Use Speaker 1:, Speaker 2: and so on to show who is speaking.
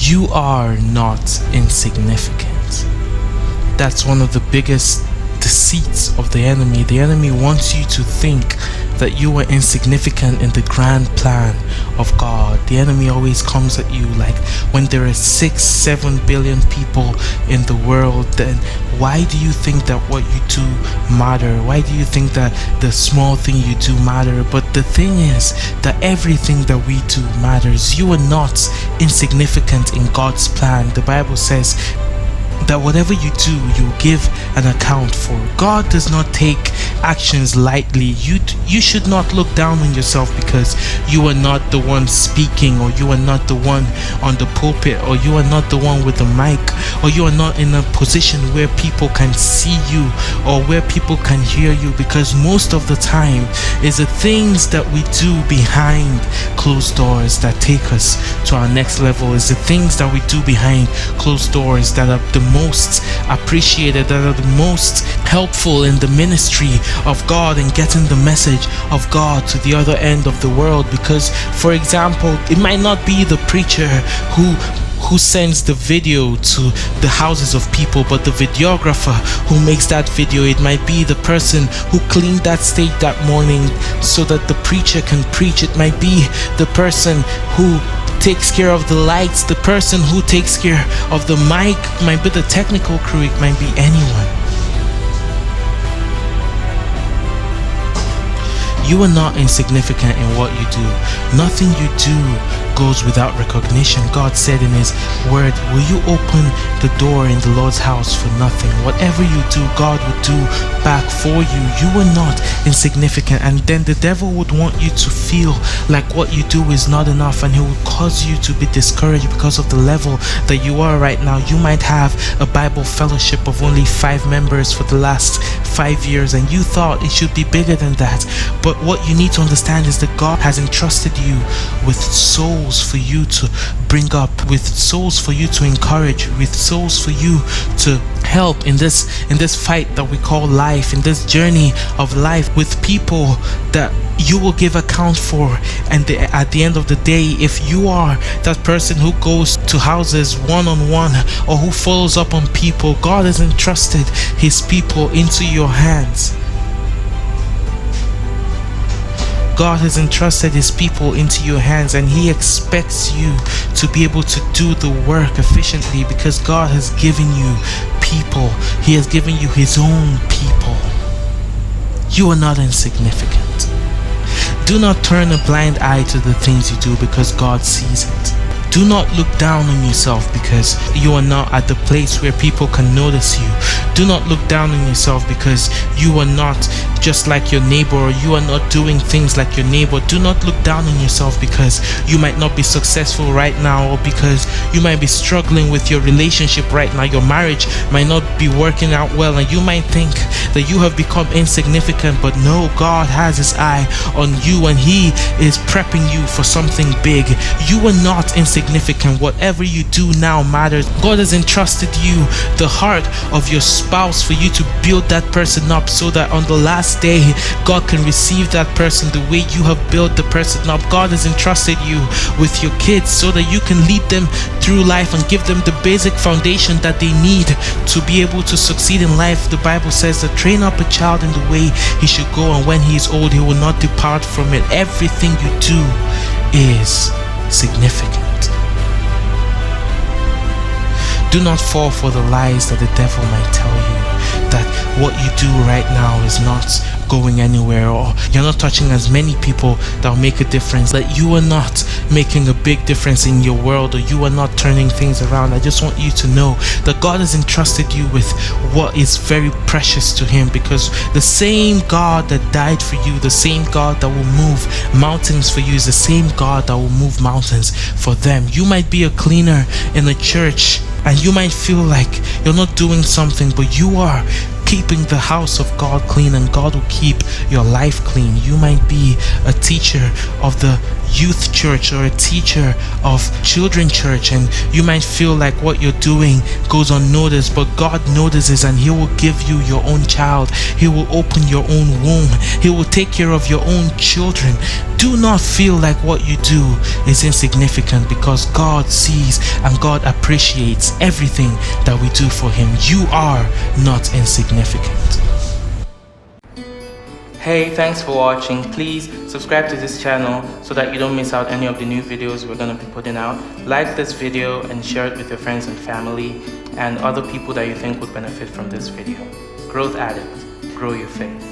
Speaker 1: You are not insignificant. That's one of the biggest deceits of the enemy. The enemy wants you to think that you are insignificant in the grand plan of God. The enemy always comes at you like, when there are 6-7 billion people in the world, then why do you think that what you do matter? Why do you think that the small thing you do matter? But the thing is that everything that we do matters. You are not insignificant in God's plan. The Bible says that whatever you do, you give an account for. God does not take actions lightly. You should not look down on yourself because you are not the one speaking, or you are not the one on the pulpit, or you are not the one with the mic, or you are not in a position where people can see you or where people can hear you, because most of the time is the things that we do behind closed doors that take us to our next level. Is the things that we do behind closed doors that are the most appreciated, that are the most helpful in the ministry of God and getting the message of God to the other end of the world. Because, for example, it might not be the preacher who sends the video to the houses of people, but the videographer who makes that video. It might be the person who cleaned that stage that morning so that the preacher can preach. It might be the person who takes care of the lights, the person who takes care of the mic, might be the technical crew, it might be anyone. You are not insignificant in what you do. Nothing you do goes without recognition. God said in His word, will you open the door in the Lord's house for nothing? Whatever you do, God will do back for you. You are not insignificant. And then the devil would want you to feel like what you do is not enough, and he will cause you to be discouraged because of the level that you are right now. You might have a Bible fellowship of only 5 members for the last 5 years, and you thought it should be bigger than that. But what you need to understand is that God has entrusted you with souls for you to bring up, with souls for you to encourage, with souls for you to help in this fight that we call life, in this journey of life, with people that you will give account for. And at the end of the day, if you are that person who goes to houses one-on-one or who follows up on people, God has entrusted His people into your hands. God has entrusted His people into your hands, and He expects you to be able to do the work efficiently, because God has given you people. He has given you His own people. You are not insignificant. Do not turn a blind eye to the things you do, because God sees it. Do not look down on yourself because you are not at the place where people can notice you. Do not look down on yourself because you are not just like your neighbor, or you are not doing things like your neighbor. Do not look down on yourself because you might not be successful right now, or because you might be struggling with your relationship right now. Your marriage might not be working out well, and you might think that you have become insignificant. But no, God has His eye on you, and He is prepping you for something big. You are not insignificant. Whatever you do now matters. God has entrusted you the heart of your spouse for you to build that person up, so that on the last day God can receive that person the way you have built the person up. God has entrusted you with your kids so that you can lead them through life and give them the basic foundation that they need to be able to succeed in life. The Bible says that train up a child in the way he should go, and when he is old he will not depart from it. Everything you do is significant. Do not fall for the lies that the devil might tell you, that what you do right now is not going anywhere, or you're not touching as many people that will make a difference, that you are not making a big difference in your world, or you are not turning things around. I just want you to know that God has entrusted you with what is very precious to Him, because the same God that died for you, the same God that will move mountains for you, is the same God that will move mountains for them. You might be a cleaner in a church, and you might feel like you're not doing something, but you are keeping the house of God clean, and God will keep your life clean. You might be a teacher of the youth church or a teacher of children church, and you might feel like what you're doing goes unnoticed, but God notices, and He will give you your own child. He will open your own womb. He will take care of your own children. Do not feel like what you do is insignificant, because God sees and God appreciates everything that we do for Him. You are not insignificant. Hey, thanks for watching. Please subscribe to this channel so that you don't miss out any of the new videos we're going to be putting out. Like this video and share it with your friends and family and other people that you think would benefit from this video. Growth Addict, grow your faith.